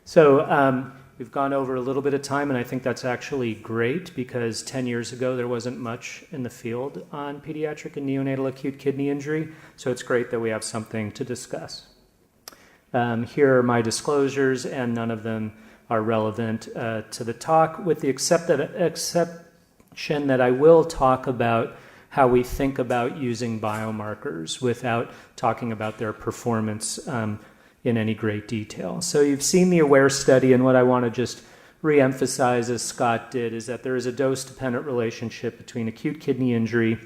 So we've gone over a little bit of time, and I think that's actually great because 10 years ago there wasn't much in the field on pediatric and neonatal acute kidney injury, so it's great that we have something to discuss. Here are my disclosures, and none of them are relevant to the talk, with the exception that I will talk about how we think about using biomarkers without talking about their performance in any great detail. So you've seen the AWARE study, and what I want to just reemphasize, as Scott did, is that there is a dose-dependent relationship between acute kidney injury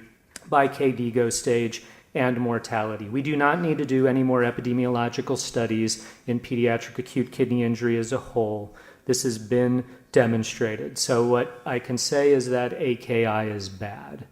by KDIGO stage and mortality. We do not need to do any more epidemiological studies in pediatric acute kidney injury as a whole. This has been demonstrated. So what I can say is that AKI is bad.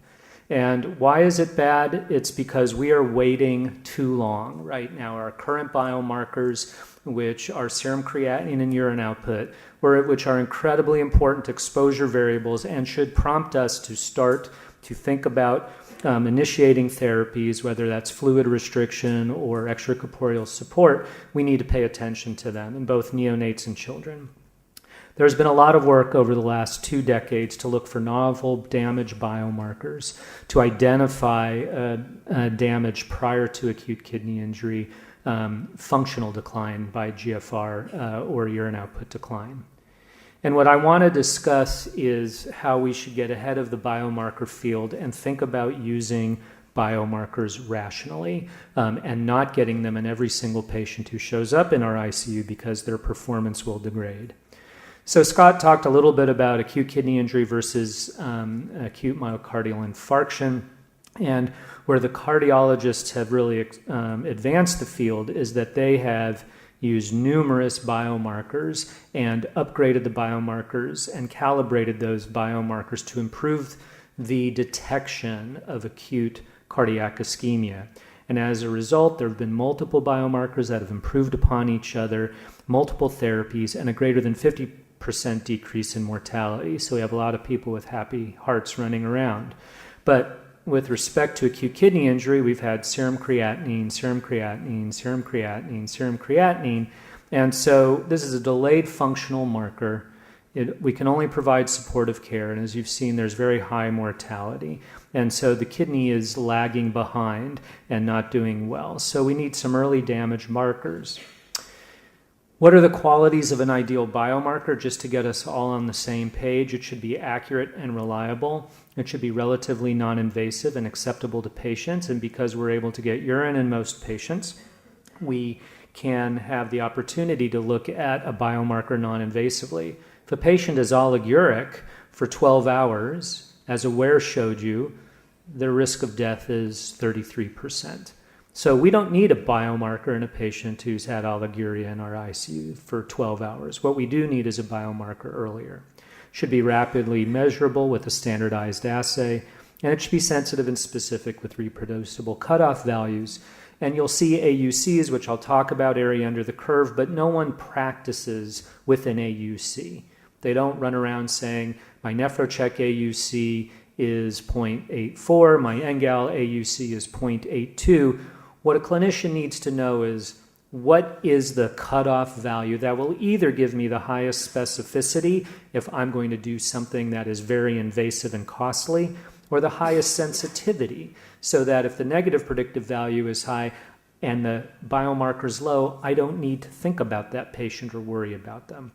And why is it bad? It's because we are waiting too long right now. Our current biomarkers, which are serum creatinine and urine output, which are incredibly important exposure variables and should prompt us to start to think about initiating therapies, whether that's fluid restriction or extracorporeal support, we need to pay attention to them in both neonates and children. There's been a lot of work over the last 2 decades to look for novel damage biomarkers to identify damage prior to acute kidney injury, functional decline by GFR or urine output decline. And what I want to discuss is how we should get ahead of the biomarker field and think about using biomarkers rationally and not getting them in every single patient who shows up in our ICU because their performance will degrade. So Scott talked a little bit about acute kidney injury versus acute myocardial infarction, and where the cardiologists have really advanced the field is that they have used numerous biomarkers and upgraded the biomarkers and calibrated those biomarkers to improve the detection of acute cardiac ischemia. And as a result, there have been multiple biomarkers that have improved upon each other, multiple therapies, and a greater than 50% decrease in mortality. So we have a lot of people with happy hearts running around. But with respect to acute kidney injury, we've had serum creatinine, serum creatinine, serum creatinine, serum creatinine. And so this is a delayed functional marker. We can only provide supportive care. And as you've seen, there's very high mortality. And so the kidney is lagging behind and not doing well. So we need some early damage markers. What are the qualities of an ideal biomarker? Just to get us all on the same page, it should be accurate and reliable. It should be relatively non-invasive and acceptable to patients. And because we're able to get urine in most patients, we can have the opportunity to look at a biomarker non-invasively. If a patient is oliguric for 12 hours, as AWARE showed you, their risk of death is 33%. So we don't need a biomarker in a patient who's had oliguria in our ICU for 12 hours. What we do need is a biomarker earlier. Should be rapidly measurable with a standardized assay, and it should be sensitive and specific with reproducible cutoff values. And you'll see AUCs, which I'll talk about, area under the curve, but no one practices with an AUC. They don't run around saying, my NephroCheck AUC is 0.84, my NGAL AUC is 0.82. What a clinician needs to know is what is the cutoff value that will either give me the highest specificity if I'm going to do something that is very invasive and costly, or the highest sensitivity, so that if the negative predictive value is high and the biomarker is low, I don't need to think about that patient or worry about them.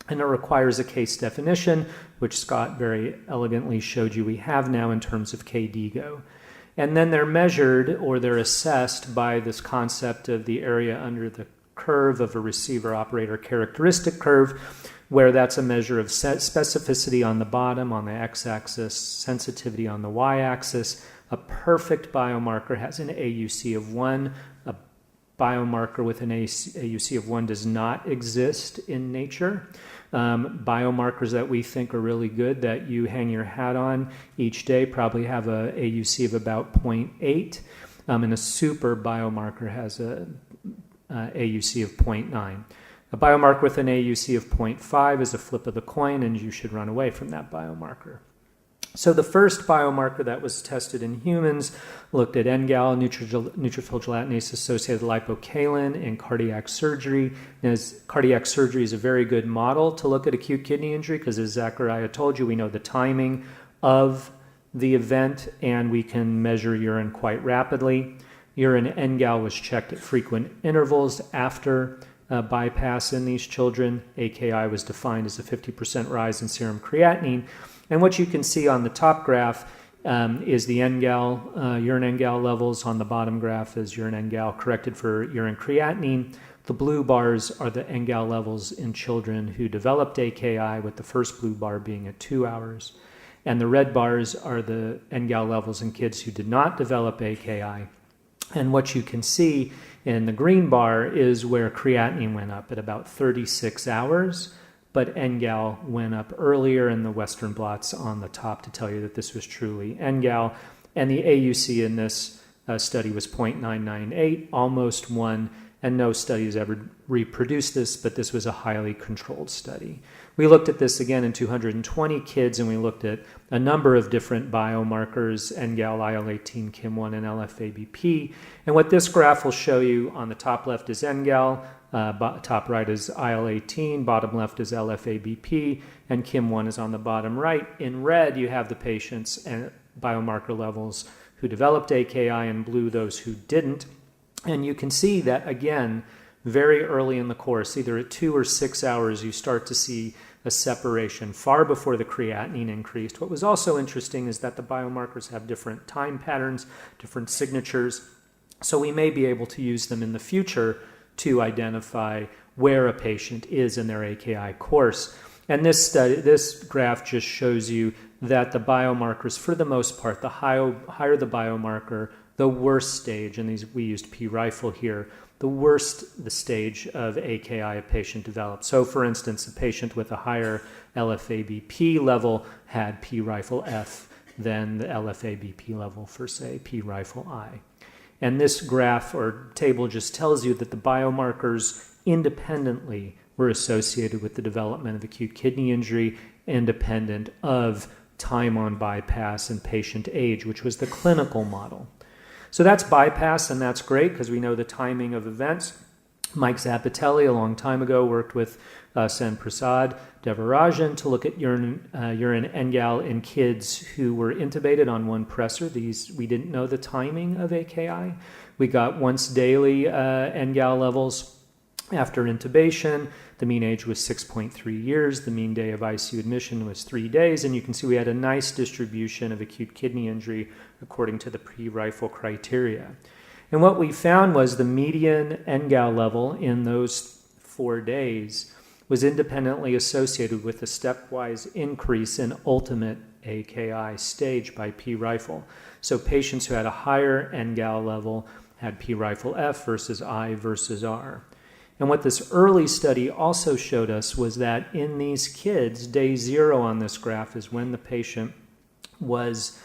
And it requires a case definition, which Scott very elegantly showed you we have now in terms of KDIGO. And then they're measured or they're assessed by this concept of the area under the curve of a receiver-operator characteristic curve, where that's a measure of specificity on the bottom, on the x-axis, sensitivity on the y-axis. A perfect biomarker has an AUC of 1. A biomarker with an AUC of 1 does not exist in nature. Biomarkers that we think are really good that you hang your hat on each day probably have a AUC of about 0.8, and a super biomarker has a AUC of 0.9. A biomarker with an AUC of 0.5 is a flip of the coin, and you should run away from that biomarker. So the first biomarker that was tested in humans looked at NGAL, neutrophil gelatinase-associated lipocalin, in cardiac surgery. And as cardiac surgery is a very good model to look at acute kidney injury because, as Zachariah told you, we know the timing of the event and we can measure urine quite rapidly. Urine NGAL was checked at frequent intervals after bypass in these children. AKI was defined as a 50% rise in serum creatinine. And what you can see on the top graph is the NGAL, urine NGAL levels. On the bottom graph is urine NGAL corrected for urine creatinine. The blue bars are the NGAL levels in children who developed AKI, with the first blue bar being at 2 hours. And the red bars are the NGAL levels in kids who did not develop AKI. And what you can see in the green bar is where creatinine went up at about 36 hours. But NGAL went up earlier, in the Western blots on the top to tell you that this was truly NGAL. And the AUC in this study was 0.998, almost 1, and no study has ever reproduced this, but this was a highly controlled study. We looked at this again in 220 kids, and we looked at a number of different biomarkers, NGAL, IL-18, KIM-1, and LFABP. And what this graph will show you, on the top left is NGAL, top right is IL-18, bottom left is LFABP, and KIM-1 is on the bottom right. In red, you have the patients and biomarker levels who developed AKI, in blue those who didn't. And you can see that, again, very early in the course, either at 2 or 6 hours, you start to see a separation far before the creatinine increased. What was also interesting is that the biomarkers have different time patterns, different signatures, so we may be able to use them in the future to identify where a patient is in their AKI course. And this graph just shows you that the biomarkers, for the most part, the higher the biomarker, the worst stage, and we used P-rifle here, the worst the stage of AKI a patient developed. So, for instance, a patient with a higher LFABP level had P-rifle F than the LFABP level for, say, P-rifle I. And this graph or table just tells you that the biomarkers independently were associated with the development of acute kidney injury, independent of time on bypass and patient age, which was the clinical model. So that's bypass, and that's great because we know the timing of events. Mike Zapatelli, a long time ago, worked with Sen Prasad Devarajan to look at urine NGAL in kids who were intubated on one pressor. We didn't know the timing of AKI. We got once daily NGAL levels after intubation. The mean age was 6.3 years. The mean day of ICU admission was 3 days. And you can see we had a nice distribution of acute kidney injury according to the P-rifle criteria. And what we found was the median NGAL level in those 4 days was independently associated with a stepwise increase in ultimate AKI stage by P-rifle. So patients who had a higher NGAL level had P-rifle F versus I versus R. And what this early study also showed us was that in these kids, day 0 on this graph is when the patient was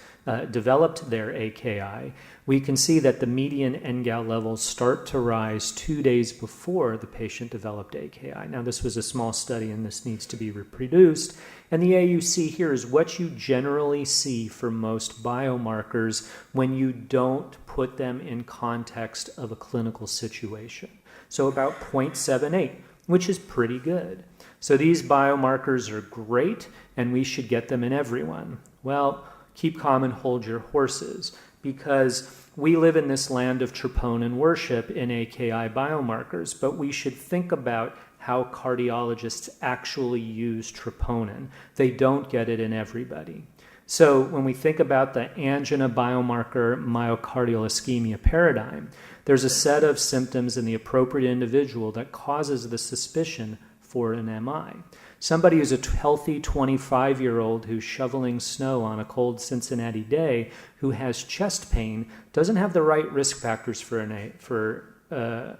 developed their AKI. We can see that the median NGAL levels start to rise 2 days before the patient developed AKI. Now, this was a small study, and this needs to be reproduced. And the AUC here is what you generally see for most biomarkers when you don't put them in context of a clinical situation. So about 0.78, which is pretty good. So these biomarkers are great, and we should get them in everyone. Well, keep calm and hold your horses, because we live in this land of troponin worship in AKI biomarkers, but we should think about how cardiologists actually use troponin. They don't get it in everybody. So when we think about the angina biomarker myocardial ischemia paradigm, there's a set of symptoms in the appropriate individual that causes the suspicion for an MI. Somebody who's a healthy 25-year-old who's shoveling snow on a cold Cincinnati day who has chest pain doesn't have the right risk factors for a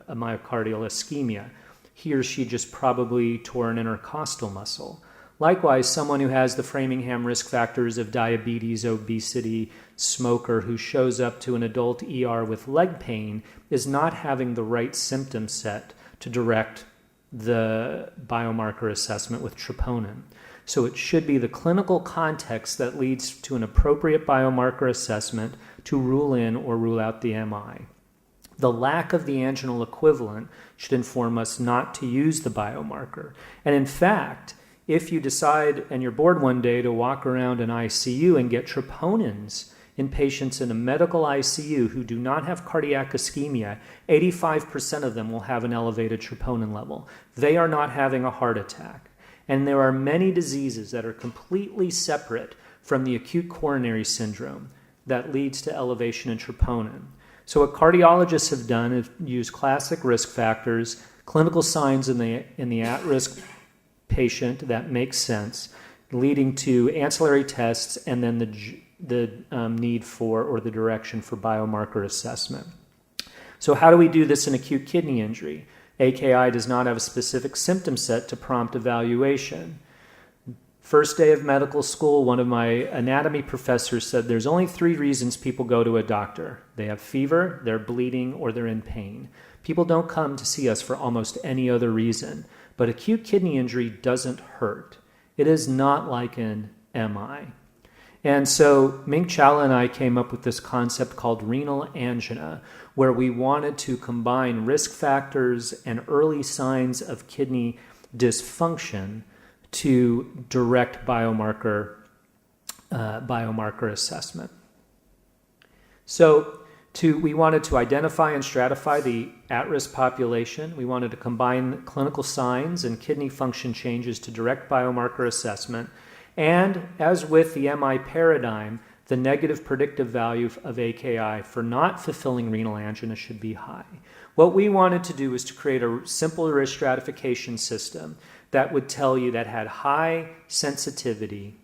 myocardial ischemia. He or she just probably tore an intercostal muscle. Likewise, someone who has the Framingham risk factors of diabetes, obesity, smoker who shows up to an adult ER with leg pain is not having the right symptom set to direct the biomarker assessment with troponin. So it should be the clinical context that leads to an appropriate biomarker assessment to rule in or rule out the MI. The lack of the anginal equivalent should inform us not to use the biomarker. And in fact, if you decide and you're bored one day to walk around an ICU and get troponins in patients in a medical ICU who do not have cardiac ischemia, 85% of them will have an elevated troponin level. They are not having a heart attack. And there are many diseases that are completely separate from the acute coronary syndrome that leads to elevation in troponin. So what cardiologists have done is use classic risk factors, clinical signs in the at-risk patient that makes sense, leading to ancillary tests and then the need for or the direction for biomarker assessment. So how do we do this in acute kidney injury? AKI does not have a specific symptom set to prompt evaluation. First day of medical school, one of my anatomy professors said there's only 3 reasons people go to a doctor. They have fever, they're bleeding, or they're in pain. People don't come to see us for almost any other reason. But acute kidney injury doesn't hurt. It is not like an MI. And so Ming Challa and I came up with this concept called renal angina, where we wanted to combine risk factors and early signs of kidney dysfunction to direct biomarker assessment. So we wanted to identify and stratify the at-risk population. We wanted to combine clinical signs and kidney function changes to direct biomarker assessment. And as with the MI paradigm, the negative predictive value of AKI for not fulfilling renal angina should be high. What we wanted to do was to create a simple risk stratification system that would tell you that had high sensitivity,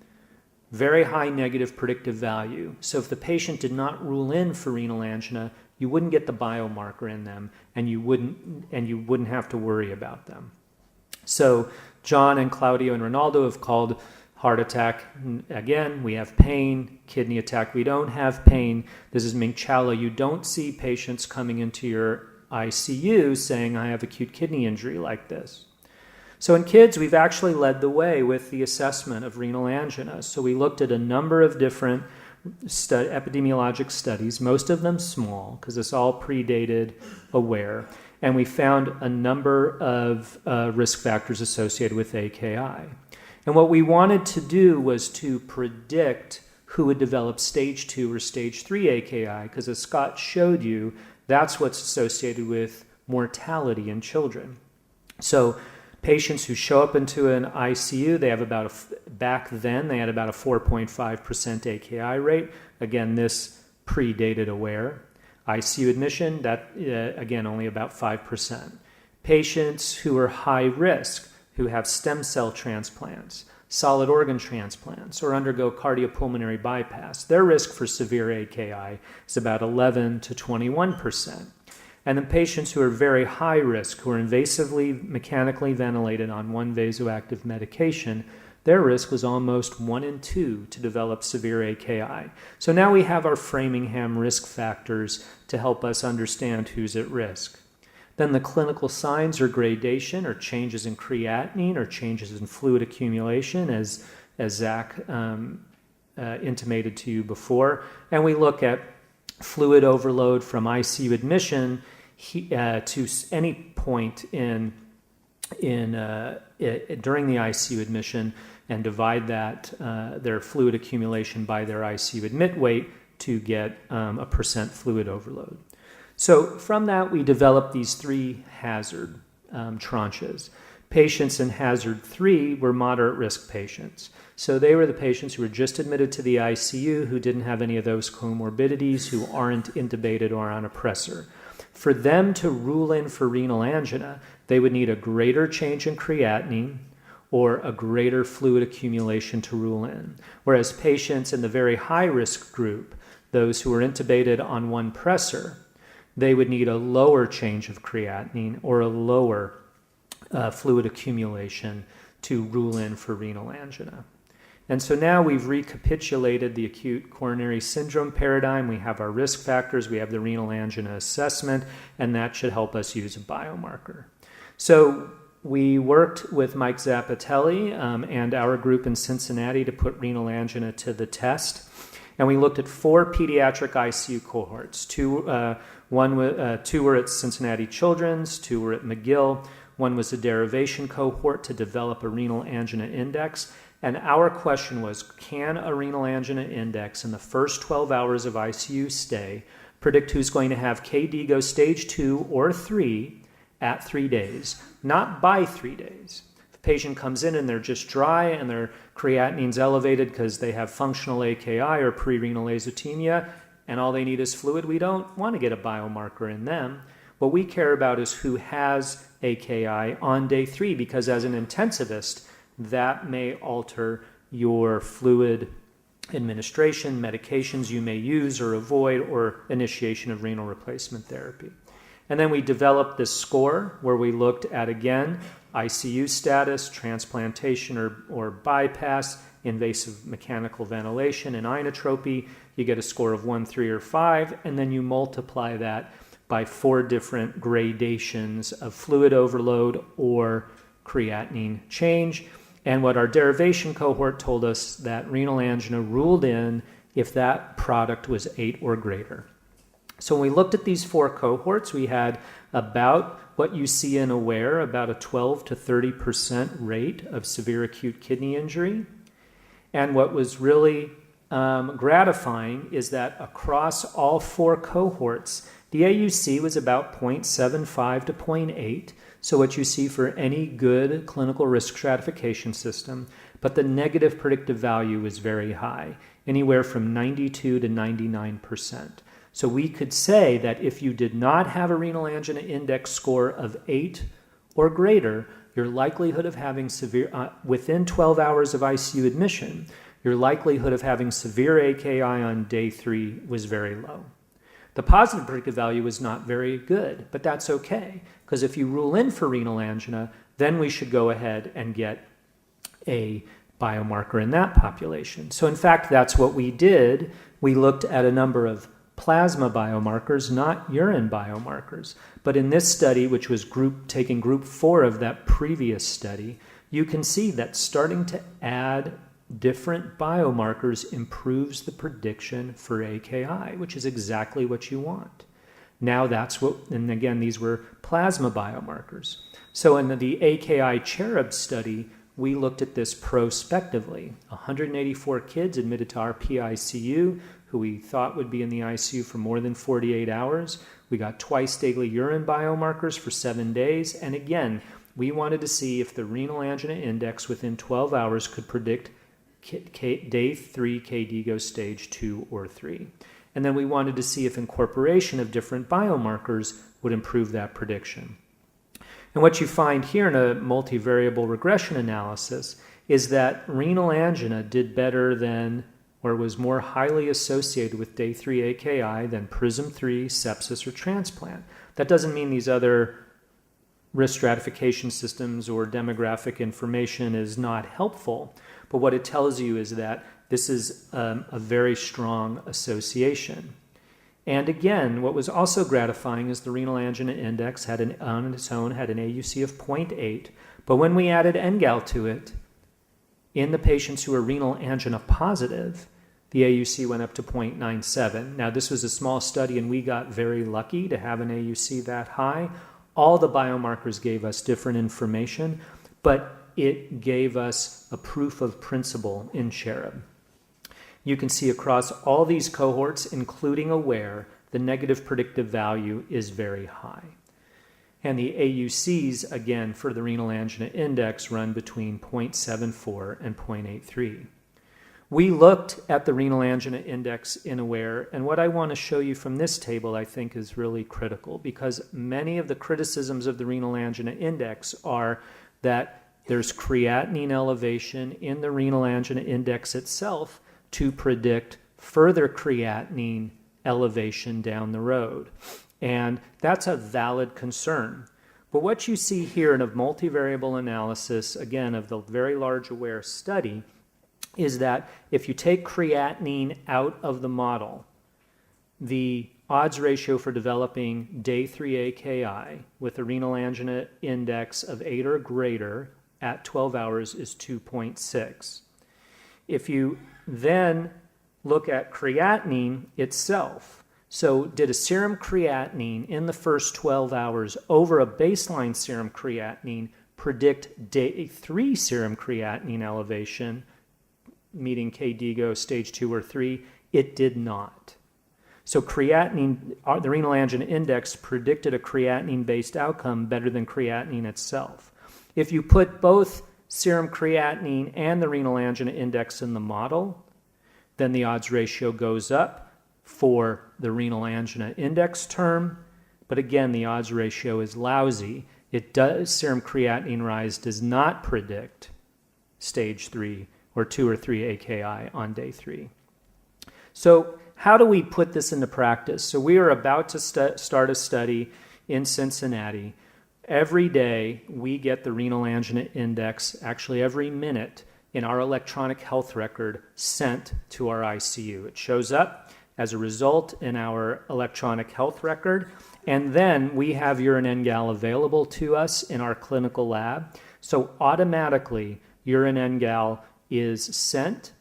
very high negative predictive value. So if the patient did not rule in for renal angina, you wouldn't get the biomarker in them, and you wouldn't have to worry about them. So John and Claudio and Ronaldo have called heart attack, again, we have pain. Kidney attack, we don't have pain. This is Ming Challa. You don't see patients coming into your ICU saying, I have acute kidney injury like this. So in kids, we've actually led the way with the assessment of renal angina. So we looked at a number of different epidemiologic studies, most of them small, because it's all predated AWARE. And we found a number of risk factors associated with AKI. And what we wanted to do was to predict who would develop stage 2 or stage 3 AKI, because as Scott showed you, that's what's associated with mortality in children. So patients who show up into an ICU, they have back then they had about a 4.5% AKI rate. Again, this predated AWARE. ICU admission, that again, only about 5%. Patients who are high risk, who have stem cell transplants, solid organ transplants, or undergo cardiopulmonary bypass, their risk for severe AKI is about 11 to 21%. And then patients who are very high risk, who are invasively mechanically ventilated on one vasoactive medication, their risk was almost 1 in 2 to develop severe AKI. So now we have our Framingham risk factors to help us understand who's at risk. Then the clinical signs or gradation or changes in creatinine or changes in fluid accumulation, as Zach intimated to you before. And we look at fluid overload from ICU admission to any point during the ICU admission, and divide that their fluid accumulation by their ICU admit weight to get a percent fluid overload. So from that, we developed these 3 hazard tranches. Patients in hazard 3 were moderate risk patients. So they were the patients who were just admitted to the ICU, who didn't have any of those comorbidities, who aren't intubated or on a pressor. For them to rule in for renal angina, they would need a greater change in creatinine or a greater fluid accumulation to rule in. Whereas patients in the very high risk group, those who were intubated on one pressor, they would need a lower change of creatinine or a lower fluid accumulation to rule in for renal angina. And so now we've recapitulated the acute coronary syndrome paradigm. We have our risk factors, we have the renal angina assessment, and that should help us use a biomarker. So we worked with Mike Zappatelli and our group in Cincinnati to put renal angina to the test. And we looked at 4 pediatric ICU cohorts. Two were at Cincinnati Children's, 2 were at McGill. One was a derivation cohort to develop a renal angina index. And our question was, can a renal angina index in the first 12 hours of ICU stay predict who's going to have KD stage 2 or 3 at 3 days, not by 3 days? If a patient comes in and they're just dry and their creatinine's elevated because they have functional AKI or pre-renal azotemia and all they need is fluid, we don't want to get a biomarker in them. What we care about is who has AKI on day 3, because as an intensivist, that may alter your fluid administration, medications you may use or avoid, or initiation of renal replacement therapy. And then we developed this score where we looked at, again, ICU status, transplantation or bypass, invasive mechanical ventilation, and inotropy. You get a score of 1, 3, or 5, and then you multiply that by 4 different gradations of fluid overload or creatinine change. And what our derivation cohort told us, that renal angina ruled in if that product was 8 or greater. So when we looked at these 4 cohorts, we had about what you see in AWARE, about a 12 to 30% rate of severe acute kidney injury. And what was really gratifying is that across all 4 cohorts, the AUC was about 0.75 to 0.8. So what you see for any good clinical risk stratification system, but the negative predictive value is very high, anywhere from 92 to 99%. So we could say that if you did not have a renal angina index score of 8 or greater, your likelihood of having severe, within 12 hours of ICU admission, your likelihood of having severe AKI on day 3 was very low. The positive predictive value is not very good, but that's okay, because if you rule in for renal angina, then we should go ahead and get a biomarker in that population. So in fact, that's what we did. We looked at a number of plasma biomarkers, not urine biomarkers. But in this study, which was taking group 4 of that previous study, you can see that starting to add different biomarkers improves the prediction for AKI, which is exactly what you want. Now that's what, and again, these were plasma biomarkers. So in the AKI Cherub study, we looked at this prospectively. 184 kids admitted to our PICU who we thought would be in the ICU for more than 48 hours. We got twice daily urine biomarkers for 7 days. And again, we wanted to see if the renal angina index within 12 hours could predict day 3 KD stage 2 or 3. And then we wanted to see if incorporation of different biomarkers would improve that prediction. And what you find here in a multivariable regression analysis is that renal angina did better than, or was more highly associated with day 3 AKI than PRISM-3, sepsis, or transplant. That doesn't mean these other risk stratification systems or demographic information is not helpful, but what it tells you is that this is a very strong association. And again, what was also gratifying is the renal angina index on its own had an AUC of 0.8, but when we added NGAL to it, in the patients who were renal angina positive, the AUC went up to 0.97. Now, this was a small study, and we got very lucky to have an AUC that high. All the biomarkers gave us different information, but it gave us a proof of principle in Cherub. You can see across all these cohorts, including AWARE, the negative predictive value is very high. And the AUCs, again, for the renal angina index run between 0.74 and 0.83. We looked at the renal angina index in AWARE, and what I want to show you from this table I think is really critical, because many of the criticisms of the renal angina index are that there's creatinine elevation in the renal angina index itself to predict further creatinine elevation down the road. And that's a valid concern. But what you see here in a multivariable analysis, again, of the very large AWARE study, is that if you take creatinine out of the model, the odds ratio for developing day 3 AKI with a renal angina index of 8 or greater at 12 hours is 2.6. If you then look at creatinine itself, so did a serum creatinine in the first 12 hours over a baseline serum creatinine predict day 3 serum creatinine elevation, meeting KDIGO stage 2 or 3? It did not. So creatinine, the renal angina index predicted a creatinine-based outcome better than creatinine itself. If you put both serum creatinine and the renal angina index in the model, then the odds ratio goes up for the renal angina index term. But again, the odds ratio is lousy. Serum creatinine rise does not predict stage 3 or 2 or 3 AKI on day 3. So how do we put this into practice? So we are about to start a study in Cincinnati. Every day we get the renal angina index, actually every minute, in our electronic health record sent to our ICU. It shows up as a result in our electronic health record, and then we have urine NGAL available to us in our clinical lab. So automatically urine NGAL is sent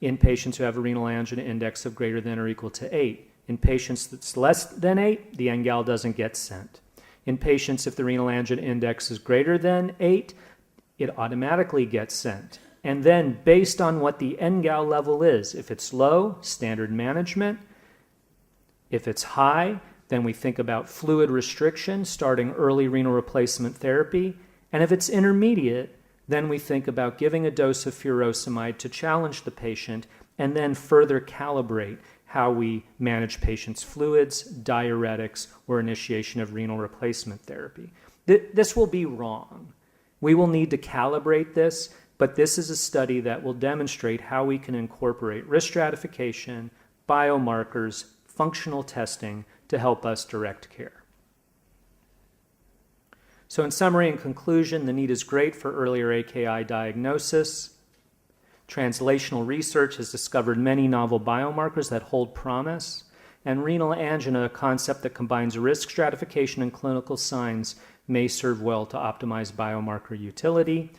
in patients who have a renal angina index of greater than or equal to 8. In patients that's less than 8, the NGAL doesn't get sent. In patients, if the renal angina index is greater than 8, it automatically gets sent. And then based on what the NGAL level is, if it's low, standard management. If it's high, then we think about fluid restriction, starting early renal replacement therapy. And if it's intermediate, then we think about giving a dose of furosemide to challenge the patient and then further calibrate how we manage patients' fluids, diuretics, or initiation of renal replacement therapy. This will be wrong. We will need to calibrate this, but this is a study that will demonstrate how we can incorporate risk stratification, biomarkers, functional testing to help us direct care. So in summary and conclusion, the need is great for earlier AKI diagnosis. Translational research has discovered many novel biomarkers that hold promise. And renal angina, a concept that combines risk stratification and clinical signs, may serve well to optimize biomarker utility.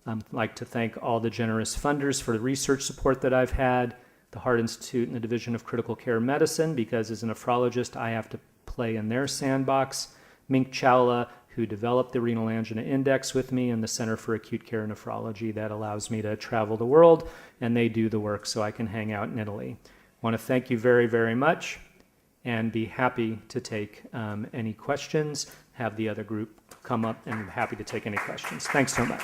I'd like to thank all the generous funders for the research support that I've had, the Heart Institute and the Division of Critical Care Medicine, because as a nephrologist, I have to play in their sandbox. Mink Chawla, who developed the renal angina index with me, and the Center for Acute Care Nephrology that allows me to travel the world, and they do the work so I can hang out in Italy. I want to thank you very, very much and be happy to take any questions, have the other group come up, and I'm happy to take any questions. Thanks so much.